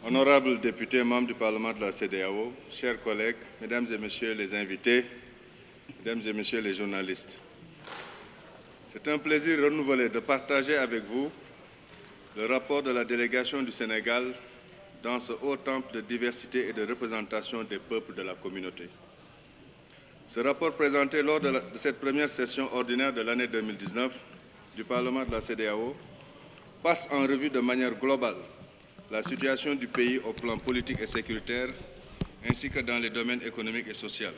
Honorables députés, membres du Parlement de la CEDEAO, chers collègues, mesdames et messieurs les invités, mesdames et messieurs les journalistes, c'est un plaisir renouvelé de partager avec vous le rapport de la délégation du Sénégal dans ce haut temple de diversité et de représentation des peuples de la communauté. Ce rapport présenté lors de cette première session ordinaire de l'année 2019 du Parlement de la CEDEAO passe en revue de manière globale la situation du pays au plan politique et sécuritaire, ainsi que dans les domaines économiques et sociaux.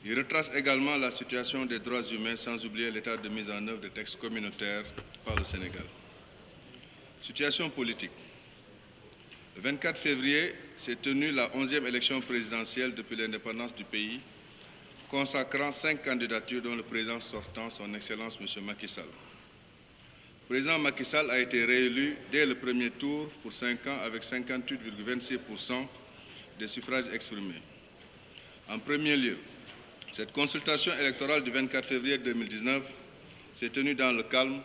Il retrace également la situation des droits humains, sans oublier l'état de mise en œuvre des textes communautaires par le Sénégal. Situation politique. Le 24 février s'est tenue la 11e élection présidentielle depuis l'indépendance du pays, consacrant 5 candidatures dont le président sortant, son Excellence M. Macky Sall. Le président Macky Sall a été réélu dès le premier tour pour 5 ans avec 58,26% des suffrages exprimés. En premier lieu, cette consultation électorale du 24 février 2019 s'est tenue dans le calme,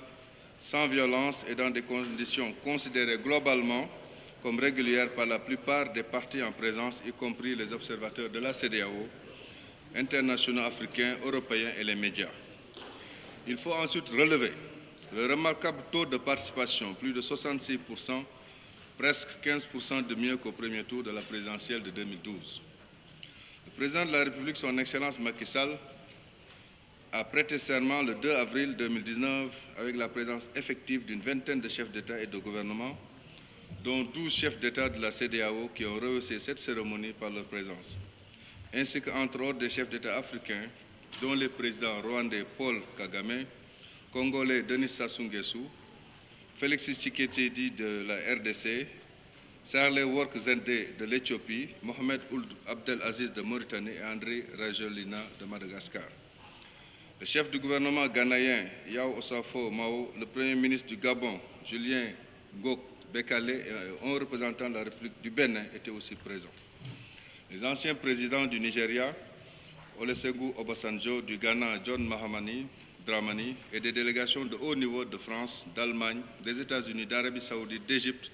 sans violence et dans des conditions considérées globalement comme régulières par la plupart des partis en présence, y compris les observateurs de la CEDEAO, internationaux, africains, européens et les médias. Il faut ensuite relever le remarquable taux de participation, plus de 66%, presque 15% de mieux qu'au premier tour de la présidentielle de 2012. Le président de la République, son Excellence Macky Sall, a prêté serment le 2 avril 2019 avec la présence effective d'une vingtaine de chefs d'État et de gouvernement, dont 12 chefs d'État de la CEDEAO qui ont rehaussé cette cérémonie par leur présence, ainsi qu'entre autres des chefs d'État africains, dont les présidents rwandais Paul Kagame, congolais Denis Sassou Nguesso, Félix Tshisekedi de la RDC, Sahle Work Zende de l'Éthiopie, Mohamed Ould Abdel Aziz de Mauritanie et André Rajoelina de Madagascar. Le chef du gouvernement ghanéen Yao Osafo Mao, le premier ministre du Gabon Julien Ngok Bekale et un représentant de la République du Bénin étaient aussi présents. Les anciens présidents du Nigeria, Olusegun Obasanjo, du Ghana John Mahamani Dramani et des délégations de haut niveau de France, d'Allemagne, des États-Unis, d'Arabie Saoudite, d'Égypte,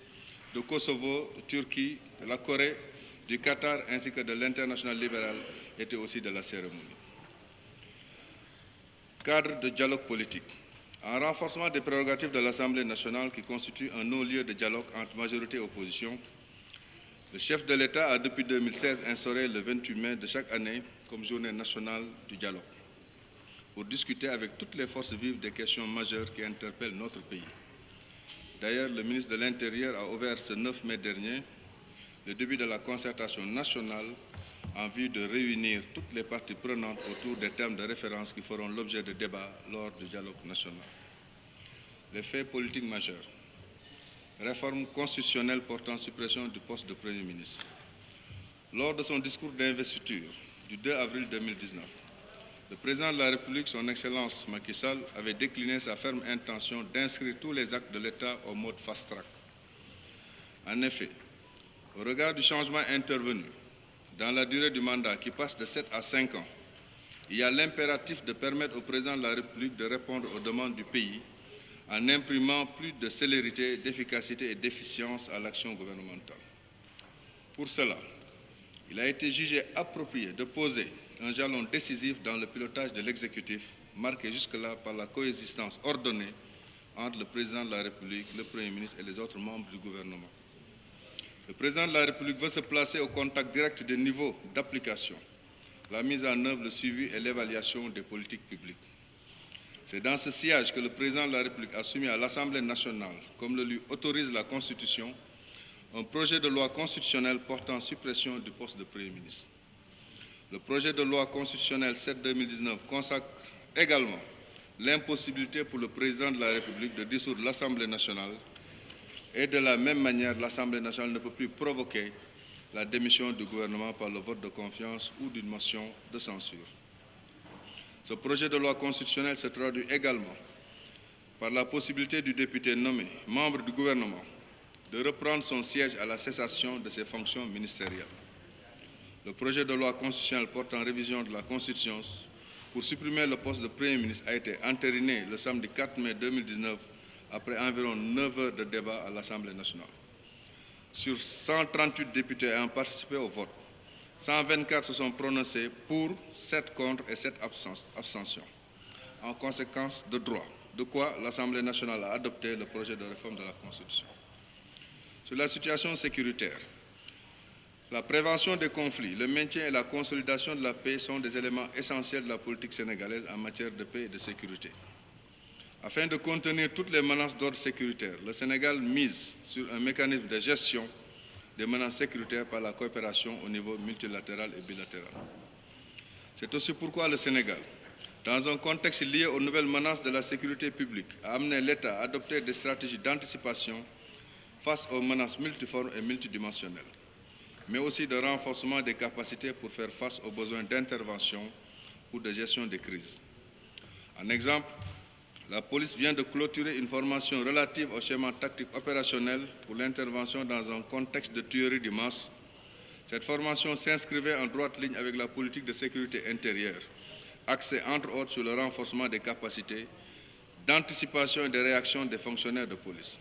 de Kosovo, de Turquie, de la Corée, du Qatar ainsi que de l'Internationale libérale étaient aussi de la cérémonie. Cadre de dialogue politique. En renforcement des prérogatives de l'Assemblée nationale qui constitue un non-lieu de dialogue entre majorité et opposition, le chef de l'État a depuis 2016 instauré le 28 mai de chaque année comme journée nationale du dialogue, pour discuter avec toutes les forces vives des questions majeures qui interpellent notre pays. D'ailleurs, le ministre de l'Intérieur a ouvert ce 9 mai dernier le début de la concertation nationale en vue de réunir toutes les parties prenantes autour des termes de référence qui feront l'objet de débats lors du dialogue national. Les faits politiques majeurs. Réforme constitutionnelle portant suppression du poste de Premier ministre. Lors de son discours d'investiture du 2 avril 2019, le président de la République, son Excellence Macky Sall, avait décliné sa ferme intention d'inscrire tous les actes de l'État au mode fast-track. En effet, au regard du changement intervenu dans la durée du mandat qui passe de 7 à 5 ans, il y a l'impératif de permettre au président de la République de répondre aux demandes du pays en imprimant plus de célérité, d'efficacité et d'efficience à l'action gouvernementale. Pour cela, il a été jugé approprié de poser un jalon décisif dans le pilotage de l'exécutif, marqué jusque-là par la coexistence ordonnée entre le président de la République, le Premier ministre et les autres membres du gouvernement. Le président de la République veut se placer au contact direct des niveaux d'application, la mise en œuvre, le suivi et l'évaluation des politiques publiques. C'est dans ce sillage que le président de la République a soumis à l'Assemblée nationale, comme le lui autorise la Constitution, un projet de loi constitutionnelle portant suppression du poste de Premier ministre. Le projet de loi constitutionnelle 7-2019 consacre également l'impossibilité pour le président de la République de dissoudre l'Assemblée nationale et de la même manière, l'Assemblée nationale ne peut plus provoquer la démission du gouvernement par le vote de confiance ou d'une motion de censure. Ce projet de loi constitutionnelle se traduit également par la possibilité du député nommé membre du gouvernement de reprendre son siège à la cessation de ses fonctions ministérielles. Le projet de loi constitutionnelle portant révision de la Constitution pour supprimer le poste de Premier ministre a été entériné le samedi 4 mai 2019 après environ 9 heures de débat à l'Assemblée nationale. Sur 138 députés ayant participé au vote, 124 se sont prononcés pour, 7 contre et 7 abstentions. En conséquence de droit, de quoi l'Assemblée nationale a adopté le projet de réforme de la Constitution. Sur la situation sécuritaire, la prévention des conflits, le maintien et la consolidation de la paix sont des éléments essentiels de la politique sénégalaise en matière de paix et de sécurité. Afin de contenir toutes les menaces d'ordre sécuritaire, le Sénégal mise sur un mécanisme de gestion des menaces sécuritaires par la coopération au niveau multilatéral et bilatéral. C'est aussi pourquoi le Sénégal, dans un contexte lié aux nouvelles menaces de la sécurité publique, a amené l'État à adopter des stratégies d'anticipation face aux menaces multiformes et multidimensionnelles, mais aussi de renforcement des capacités pour faire face aux besoins d'intervention ou de gestion des crises. En exemple, la police vient de clôturer une formation relative au schéma tactique opérationnel pour l'intervention dans un contexte de tuerie de masse. Cette formation s'inscrivait en droite ligne avec la politique de sécurité intérieure, axée entre autres sur le renforcement des capacités d'anticipation et de réaction des fonctionnaires de police.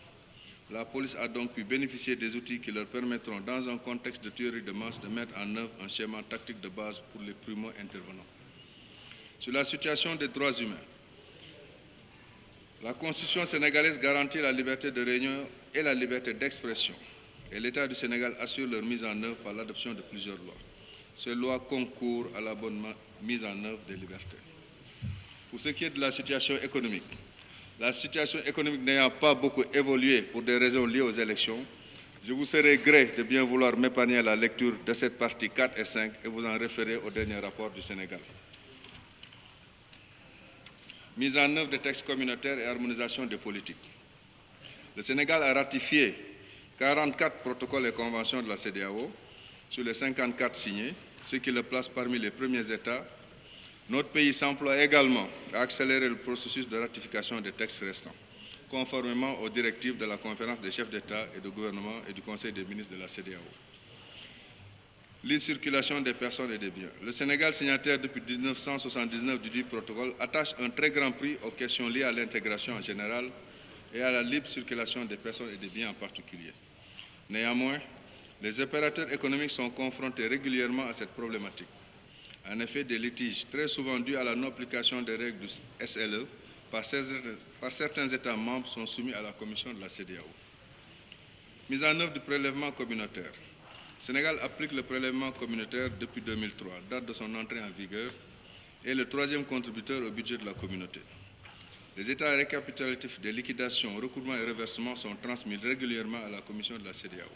La police a donc pu bénéficier des outils qui leur permettront, dans un contexte de tuerie de masse, de mettre en œuvre un schéma tactique de base pour les primo-intervenants. Sur la situation des droits humains, la Constitution sénégalaise garantit la liberté de réunion et la liberté d'expression, et l'État du Sénégal assure leur mise en œuvre par l'adoption de plusieurs lois. Ces lois concourent à la bonne mise en œuvre des libertés. Pour ce qui est de la situation économique, la situation économique n'ayant pas beaucoup évolué pour des raisons liées aux élections, je vous serai gré de bien vouloir m'épargner la lecture de cette partie 4 et 5 et vous en référer au dernier rapport du Sénégal. Mise en œuvre des textes communautaires et harmonisation des politiques. Le Sénégal a ratifié 44 protocoles et conventions de la CEDEAO sur les 54 signés, ce qui le place parmi les premiers États. Notre pays s'emploie également à accélérer le processus de ratification des textes restants, conformément aux directives de la conférence des chefs d'État et de gouvernement et du Conseil des ministres de la CEDEAO. Libre circulation des personnes et des biens. Le Sénégal, signataire depuis 1979 du dit protocole, attache un très grand prix aux questions liées à l'intégration en général et à la libre circulation des personnes et des biens en particulier. Néanmoins, les opérateurs économiques sont confrontés régulièrement à cette problématique. En effet, des litiges très souvent dus à la non-application des règles du SLE par certains États membres sont soumis à la commission de la CEDEAO. Mise en œuvre du prélèvement communautaire. Le Sénégal applique le prélèvement communautaire depuis 2003, date de son entrée en vigueur, et le troisième contributeur au budget de la communauté. Les états récapitulatifs des liquidations, recouvrements et reversements sont transmis régulièrement à la commission de la CEDEAO.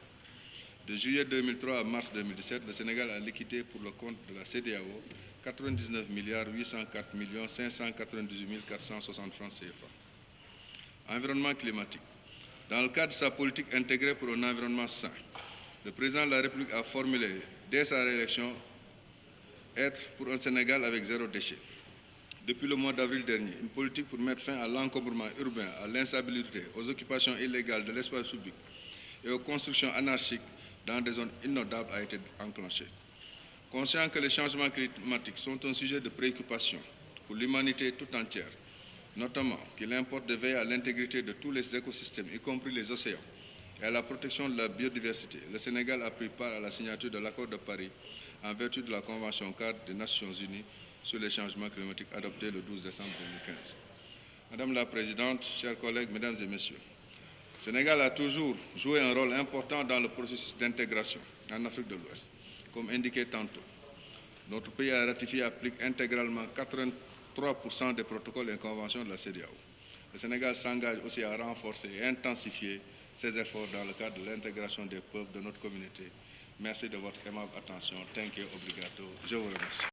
De juillet 2003 à mars 2017, le Sénégal a liquidé pour le compte de la CEDEAO 99 804 598 460 francs CFA. Environnement climatique. Dans le cadre de sa politique intégrée pour un environnement sain, le président de la République a formulé dès sa réélection être pour un Sénégal avec zéro déchet. Depuis le mois d'avril dernier, une politique pour mettre fin à l'encombrement urbain, à l'insalubrité, aux occupations illégales de l'espace public et aux constructions anarchiques dans des zones inondables a été enclenchée. Conscient que les changements climatiques sont un sujet de préoccupation pour l'humanité tout entière, notamment qu'il importe de veiller à l'intégrité de tous les écosystèmes, y compris les océans, et à la protection de la biodiversité, le Sénégal a pris part à la signature de l'accord de Paris en vertu de la Convention cadre des Nations Unies sur les changements climatiques adoptée le 12 décembre 2015. Madame la Présidente, chers collègues, Mesdames et Messieurs, le Sénégal a toujours joué un rôle important dans le processus d'intégration en Afrique de l'Ouest. Comme indiqué tantôt, notre pays a ratifié et applique intégralement 83% des protocoles et conventions de la CEDEAO. Le Sénégal s'engage aussi à renforcer et intensifier ses efforts dans le cadre de l'intégration des peuples de notre communauté. Merci de votre aimable attention. Thank you, obrigado. Je vous remercie.